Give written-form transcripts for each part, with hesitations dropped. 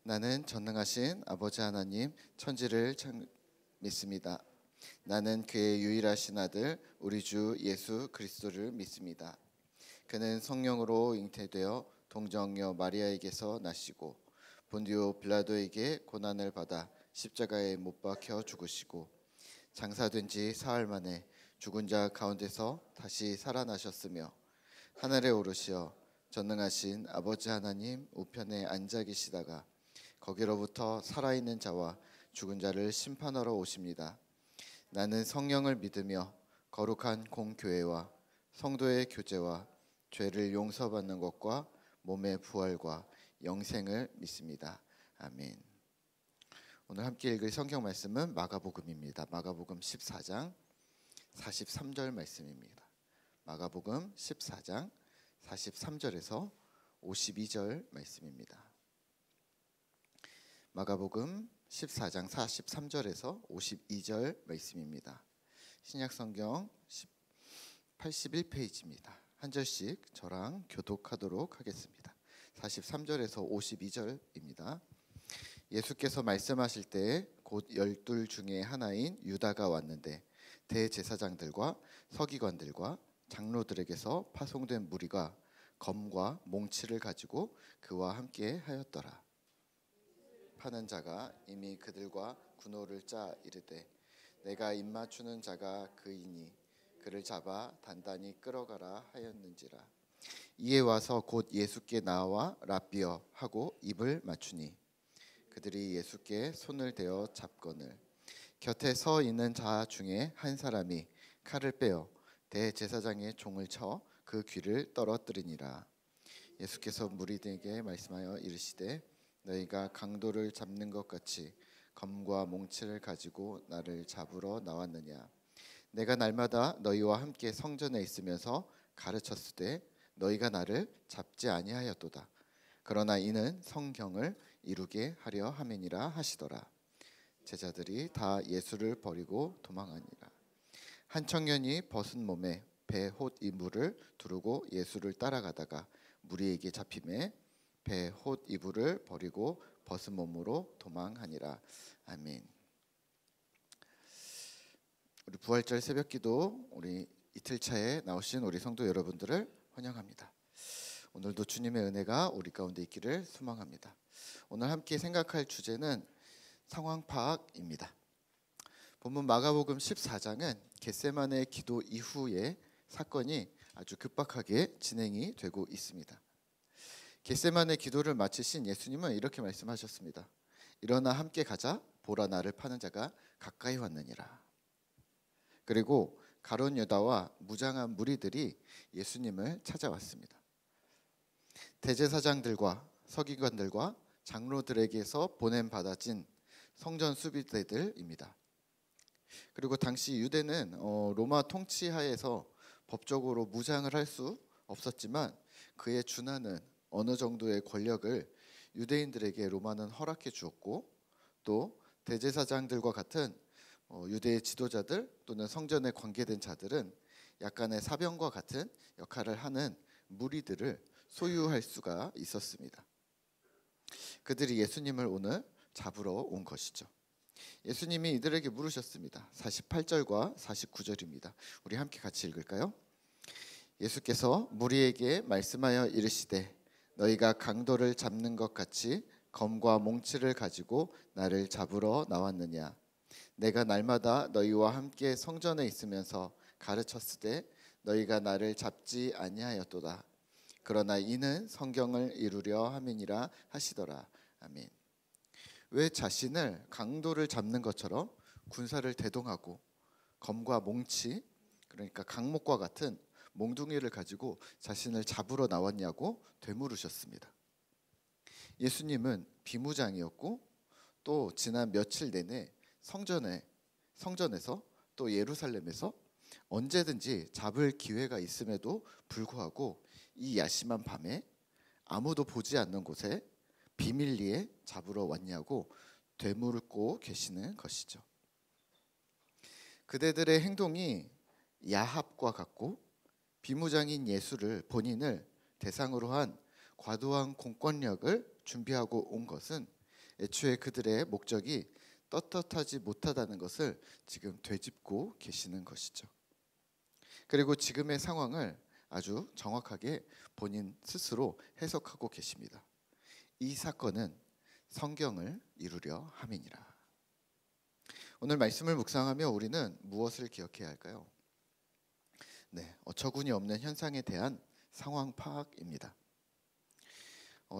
나는 전능하신 아버지 하나님 천지를 믿습니다. 나는 그의 유일하신 아들 우리 주 예수 그리스도를 믿습니다. 그는 성령으로 잉태되어 동정녀 마리아에게서 나시고 본디오 빌라도에게 고난을 받아 십자가에 못 박혀 죽으시고 장사된 지 사흘 만에 죽은 자 가운데서 다시 살아나셨으며 하늘에 오르시어 전능하신 아버지 하나님 우편에 앉아 계시다가 거기로부터 살아있는 자와 죽은 자를 심판하러 오십니다. 나는 성령을 믿으며 거룩한 공교회와 성도의 교제와 죄를 용서받는 것과 몸의 부활과 영생을 믿습니다. 아멘. 오늘 함께 읽을 성경 말씀은 마가복음입니다. 마가복음 14장 43절 말씀입니다. 마가복음 14장 43절에서 52절 말씀입니다. 마가복음 14장 43절에서 52절 말씀입니다. 신약성경 81페이지입니다. 한 절씩 저랑 교독하도록 하겠습니다. 43절에서 52절입니다. 예수께서 말씀하실 때 곧 12 중에 하나인 유다가 왔는데 대제사장들과 서기관들과 장로들에게서 파송된 무리가 검과 몽치를 가지고 그와 함께 하였더라. 파는 자가 이미 그들과 군호를 짜 이르되 내가 입맞추는 자가 그이니 그를 잡아 단단히 끌어가라 하였는지라. 이에 와서 곧 예수께 나와 랍비어 하고 입을 맞추니 그들이 예수께 손을 대어 잡거늘 곁에 서 있는 자 중에 한 사람이 칼을 빼어 대제사장의 종을 쳐 그 귀를 떨어뜨리니라. 예수께서 무리들에게 말씀하여 이르시되 너희가 강도를 잡는 것 같이 검과 몽치를 가지고 나를 잡으러 나왔느냐. 내가 날마다 너희와 함께 성전에 있으면서 가르쳤으되 너희가 나를 잡지 아니하였도다. 그러나 이는 성경을 이루게 하려 함이니라 하시더라. 제자들이 다 예수를 버리고 도망하니라. 한 청년이 벗은 몸에 배 홑 이불을 두르고 예수를 따라가다가 무리에게 잡히매 배 홑 이불을 버리고 벗은 몸으로 도망하니라. 아멘. 우리 부활절 새벽기도 우리 이틀차에 나오신 우리 성도 여러분들을 환영합니다. 오늘도 주님의 은혜가 우리 가운데 있기를 소망합니다. 오늘 함께 생각할 주제는 상황 파악입니다. 본문 마가복음 14장은 겟세마네 기도 이후에 사건이 아주 급박하게 진행이 되고 있습니다. 겟세마네 기도를 마치신 예수님은 이렇게 말씀하셨습니다. 일어나 함께 가자. 보라 나를 파는 자가 가까이 왔느니라. 그리고 가룟 유다와 무장한 무리들이 예수님을 찾아왔습니다. 대제사장들과 서기관들과 장로들에게서 보냄받아진 성전 수비대들입니다. 그리고 당시 유대는 로마 통치하에서 법적으로 무장을 할 수 없었지만 그에 준하는 어느 정도의 권력을 유대인들에게 로마는 허락해 주었고 또 대제사장들과 같은 유대의 지도자들 또는 성전에 관계된 자들은 약간의 사병과 같은 역할을 하는 무리들을 소유할 수가 있었습니다. 그들이 예수님을 오늘 잡으러 온 것이죠. 예수님이 이들에게 물으셨습니다. 48절과 49절입니다. 우리 함께 같이 읽을까요? 예수께서 무리에게 말씀하여 이르시되 너희가 강도를 잡는 것 같이 검과 몽치를 가지고 나를 잡으러 나왔느냐. 내가 날마다 너희와 함께 성전에 있으면서 가르쳤으되 너희가 나를 잡지 아니하였도다. 그러나 이는 성경을 이루려 함이니라 하시더라. 아멘. 왜 자신을 강도를 잡는 것처럼 군사를 대동하고 검과 몽치, 그러니까 강목과 같은 몽둥이를 가지고 자신을 잡으러 나왔냐고 되물으셨습니다. 예수님은 비무장이었고 또 지난 며칠 내내 성전에서 또 예루살렘에서 언제든지 잡을 기회가 있음에도 불구하고 이 야심한 밤에 아무도 보지 않는 곳에 비밀리에 잡으러 왔냐고 되물고 계시는 것이죠. 그대들의 행동이 야합과 같고 비무장인 예수를 본인을 대상으로 한 과도한 공권력을 준비하고 온 것은 애초에 그들의 목적이 떳떳하지 못하다는 것을 지금 되짚고 계시는 것이죠. 그리고 지금의 상황을 아주 정확하게 본인 스스로 해석하고 계십니다. 이 사건은 성경을 이루려 함이니라. 오늘 말씀을 묵상하며 우리는 무엇을 기억해야 할까요? 어처구니 없는 현상에 대한 상황 파악입니다.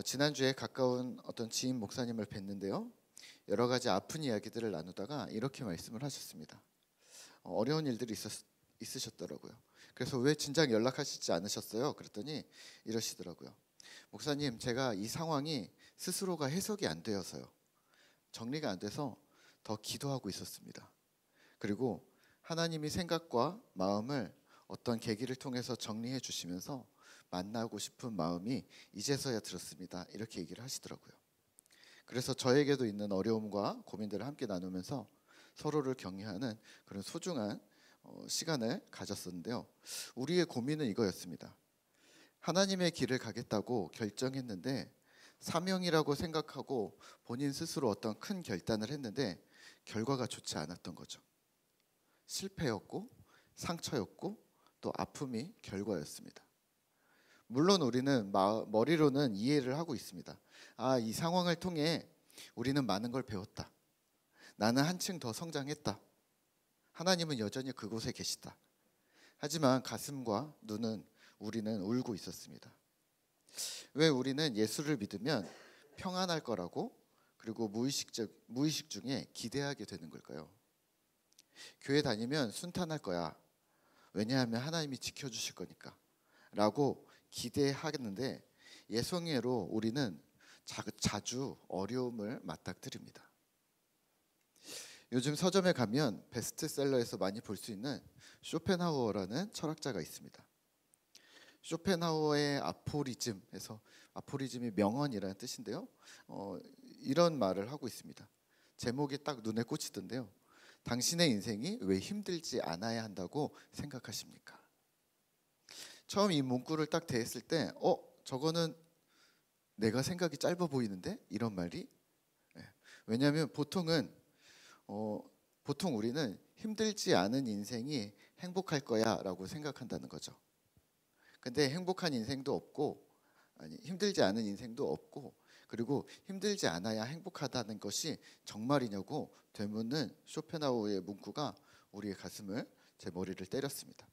지난주에 가까운 어떤 지인 목사님을 뵀는데요. 여러 가지 아픈 이야기들을 나누다가 이렇게 말씀을 하셨습니다. 어려운 일들이 있으셨더라고요. 그래서 왜 진작 연락하시지 않으셨어요? 그랬더니 이러시더라고요. 목사님, 제가 이 상황이 스스로가 해석이 안 되어서요. 정리가 안 돼서 더 기도하고 있었습니다. 그리고 하나님이 생각과 마음을 어떤 계기를 통해서 정리해 주시면서 만나고 싶은 마음이 이제서야 들었습니다. 이렇게 얘기를 하시더라고요. 그래서 저에게도 있는 어려움과 고민들을 함께 나누면서 서로를 격려하는 그런 소중한 시간을 가졌었는데요. 우리의 고민은 이거였습니다. 하나님의 길을 가겠다고 결정했는데 사명이라고 생각하고 본인 스스로 어떤 큰 결단을 했는데 결과가 좋지 않았던 거죠. 실패였고 상처였고 또 아픔이 결과였습니다. 물론 우리는 머리로는 이해를 하고 있습니다. 이 상황을 통해 우리는 많은 걸 배웠다. 나는 한층 더 성장했다. 하나님은 여전히 그곳에 계시다. 하지만 가슴과 눈은 우리는 울고 있었습니다. 왜 우리는 예수를 믿으면 평안할 거라고 그리고 무의식 중에 기대하게 되는 걸까요? 교회 다니면 순탄할 거야. 왜냐하면 하나님이 지켜주실 거니까 라고 기대하겠는데 예성예로 우리는 자주 어려움을 맞닥뜨립니다. 요즘 서점에 가면 베스트셀러에서 많이 볼 수 있는 쇼펜하우어라는 철학자가 있습니다. 쇼펜하우어의 아포리즘에서 아포리즘이 명언이라는 뜻인데요. 이런 말을 하고 있습니다. 제목이 딱 눈에 꽂히던데요. 당신의 인생이 왜 힘들지 않아야 한다고 생각하십니까? 처음 이 문구를 딱 대했을 때 저거는 내가 생각이 짧아 보이는데? 이런 말이 왜냐하면 보통 우리는 힘들지 않은 인생이 행복할 거야 라고 생각한다는 거죠. 근데 행복한 인생도 없고 힘들지 않은 인생도 없고 그리고 힘들지 않아야 행복하다는 것이 정말이냐고 되묻는 쇼펜하우어의 문구가 우리의 가슴을 제 머리를 때렸습니다.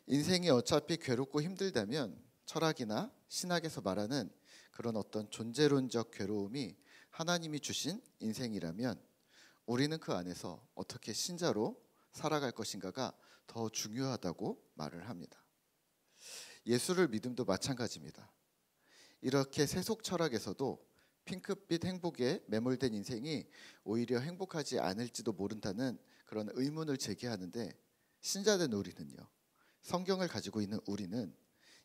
인생이 어차피 괴롭고 힘들다면 철학이나 신학에서 말하는 그런 어떤 존재론적 괴로움이 하나님이 주신 인생이라면 우리는 그 안에서 어떻게 신자로 살아갈 것인가가 더 중요하다고 말을 합니다. 예수를 믿음도 마찬가지입니다. 이렇게 세속 철학에서도 핑크빛 행복에 매몰된 인생이 오히려 행복하지 않을지도 모른다는 그런 의문을 제기하는데 신자된 우리는요. 성경을 가지고 있는 우리는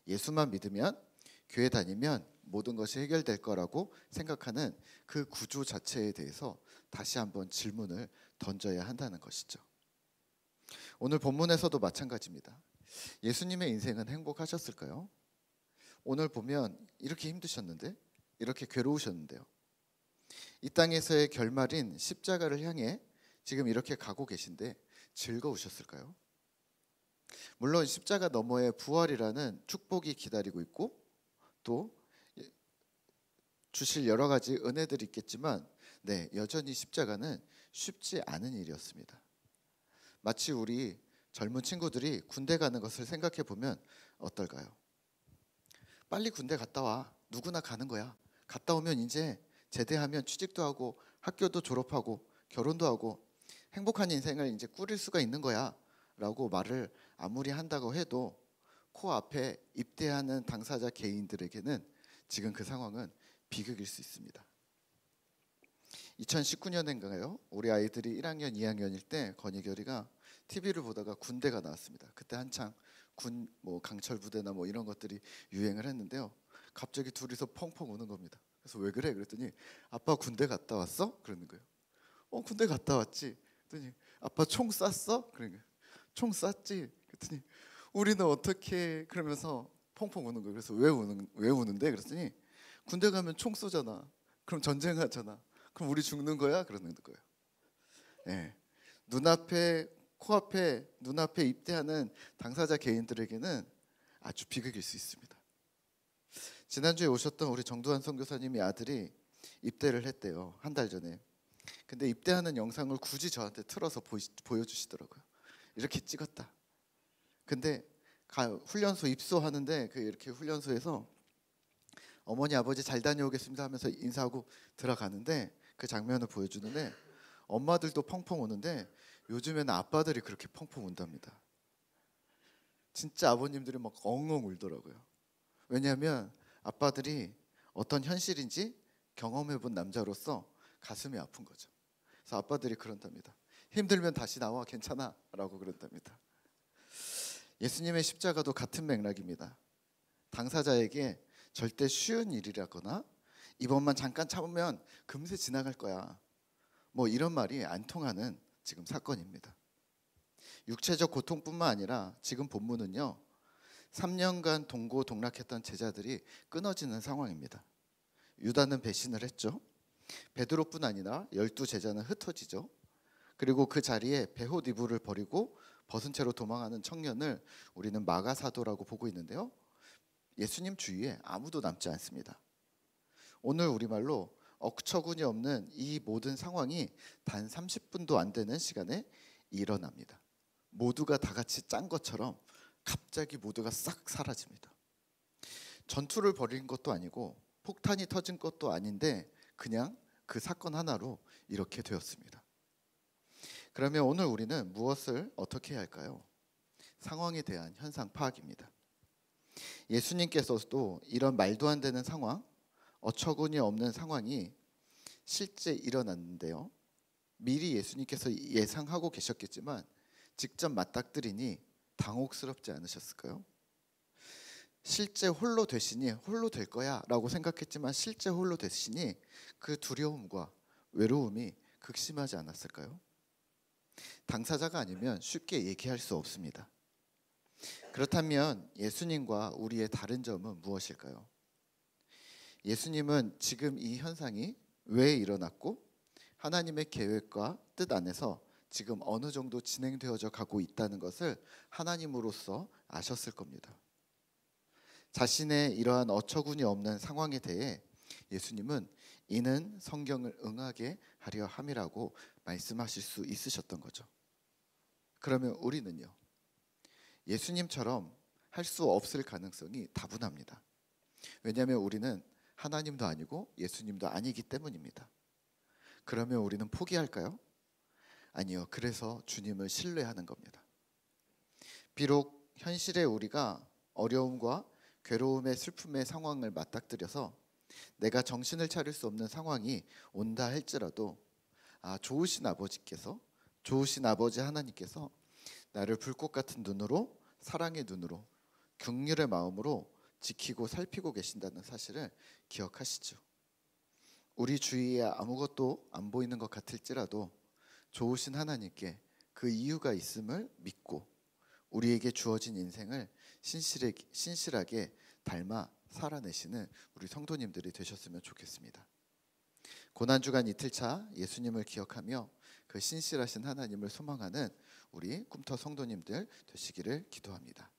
예수만 믿으면 교회 다니면 모든 것이 해결될 거라고 생각하는 그 구조 자체에 대해서 다시 한번 질문을 던져야 한다는 것이죠. 오늘 본문에서도 마찬가지입니다. 예수님의 인생은 행복하셨을까요? 오늘 보면 이렇게 힘드셨는데 이렇게 괴로우셨는데요. 이 땅에서의 결말인 십자가를 향해 지금 이렇게 가고 계신데 즐거우셨을까요? 물론 십자가 너머에 부활이라는 축복이 기다리고 있고 또 주실 여러 가지 은혜들이 있겠지만 여전히 십자가는 쉽지 않은 일이었습니다. 마치 우리 젊은 친구들이 군대 가는 것을 생각해 보면 어떨까요? 빨리 군대 갔다 와. 누구나 가는 거야. 갔다 오면 이제 제대하면 취직도 하고 학교도 졸업하고 결혼도 하고 행복한 인생을 이제 꾸릴 수가 있는 거야 라고 말을 아무리 한다고 해도 코앞에 입대하는 당사자 개인들에게는 지금 그 상황은 비극일 수 있습니다. 2019년인가요? 우리 아이들이 1학년, 2학년일 때 건희결이가 TV를 보다가 군대가 나왔습니다. 그때 한창 군 강철 부대나 이런 것들이 유행을 했는데요. 갑자기 둘이서 펑펑 우는 겁니다. 그래서 왜 그래? 그랬더니 아빠 군대 갔다 왔어? 그러는 거예요. 군대 갔다 왔지. 그랬더니 아빠 총 쐈어? 그러는 거예요. 총 쐈지. 그랬더니 우리는 어떻게 그러면서 펑펑 우는 거예요. 그래서 왜 우는데? 그랬더니 군대 가면 총 쏘잖아. 그럼 전쟁하잖아. 그럼 우리 죽는 거야? 그러는 거예요. 예. 눈앞에 코앞에 눈앞에 입대하는 당사자 개인들에게는 아주 비극일 수 있습니다. 지난주에 오셨던 우리 정두환 선교사님이 아들이 입대를 했대요. 한 달 전에. 근데 입대하는 영상을 굳이 저한테 틀어서 보여주시더라고요. 이렇게 찍었다. 근데 훈련소 입소하는데 이렇게 훈련소에서 어머니 아버지 잘 다녀오겠습니다 하면서 인사하고 들어가는데 그 장면을 보여주는데 엄마들도 펑펑 우는데 요즘에는 아빠들이 그렇게 펑펑 운답니다. 진짜 아버님들이 막 엉엉 울더라고요. 왜냐하면 아빠들이 어떤 현실인지 경험해본 남자로서 가슴이 아픈 거죠. 그래서 아빠들이 그런답니다. 힘들면 다시 나와, 괜찮아 라고 그런답니다. 예수님의 십자가도 같은 맥락입니다. 당사자에게 절대 쉬운 일이라거나 이번만 잠깐 참으면 금세 지나갈 거야, 뭐 이런 말이 안 통하는 지금 사건입니다. 육체적 고통뿐만 아니라 지금 본문은요, 3년간 동고동락했던 제자들이 끊어지는 상황입니다. 유다는 배신을 했죠. 베드로뿐 아니라 12제자는 흩어지죠. 그리고 그 자리에 베옷 이불을 버리고 벗은 채로 도망하는 청년을 우리는 마가사도라고 보고 있는데요, 예수님 주위에 아무도 남지 않습니다. 오늘 우리말로 억처구니 없는 이 모든 상황이 단 30분도 안 되는 시간에 일어납니다. 모두가 다 같이 짠 것처럼 갑자기 모두가 싹 사라집니다. 전투를 벌인 것도 아니고 폭탄이 터진 것도 아닌데 그냥 그 사건 하나로 이렇게 되었습니다. 그러면 오늘 우리는 무엇을 어떻게 해야 할까요? 상황에 대한 현상 파악입니다. 예수님께서도 이런 말도 안 되는 상황, 어처구니 없는 상황이 실제 일어났는데요, 미리 예수님께서 예상하고 계셨겠지만 직접 맞닥뜨리니 당혹스럽지 않으셨을까요? 실제 홀로 되시니 홀로 될 거야 라고 생각했지만 실제 홀로 되시니 그 두려움과 외로움이 극심하지 않았을까요? 당사자가 아니면 쉽게 얘기할 수 없습니다. 그렇다면 예수님과 우리의 다른 점은 무엇일까요? 예수님은 지금 이 현상이 왜 일어났고 하나님의 계획과 뜻 안에서 지금 어느 정도 진행되어져 가고 있다는 것을 하나님으로서 아셨을 겁니다. 자신의 이러한 어처구니 없는 상황에 대해 예수님은 이는 성경을 응하게 하려 함이라고 말씀하실 수 있으셨던 거죠. 그러면 우리는요, 예수님처럼 할 수 없을 가능성이 다분합니다. 왜냐하면 우리는 하나님도 아니고 예수님도 아니기 때문입니다. 그러면 우리는 포기할까요? 아니요. 그래서 주님을 신뢰하는 겁니다. 비록 현실의 우리가 어려움과 괴로움의 슬픔의 상황을 맞닥뜨려서 내가 정신을 차릴 수 없는 상황이 온다 할지라도 좋으신 아버지께서, 좋으신 아버지 하나님께서 나를 불꽃 같은 눈으로, 사랑의 눈으로, 긍휼의 마음으로 지키고 살피고 계신다는 사실을 기억하시죠. 우리 주위에 아무것도 안 보이는 것 같을지라도 좋으신 하나님께 그 이유가 있음을 믿고 우리에게 주어진 인생을 신실하게 닮아 살아내시는 우리 성도님들이 되셨으면 좋겠습니다. 고난주간 이틀차 예수님을 기억하며 그 신실하신 하나님을 소망하는 우리 꿈터 성도님들 되시기를 기도합니다.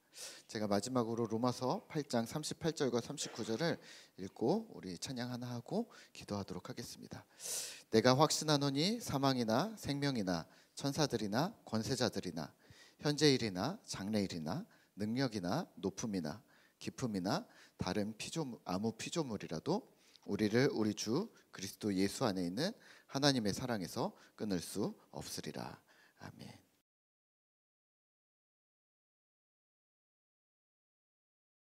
제가 마지막으로 로마서 8장 38절과 39절을 읽고 우리 찬양 하나 하고 기도하도록 하겠습니다. 내가 확신하노니 사망이나 생명이나 천사들이나 권세자들이나 현재일이나 장래일이나 능력이나 높음이나 깊음이나 다른 아무 피조물이라도 우리를 우리 주 그리스도 예수 안에 있는 하나님의 사랑에서 끊을 수 없으리라. 아멘.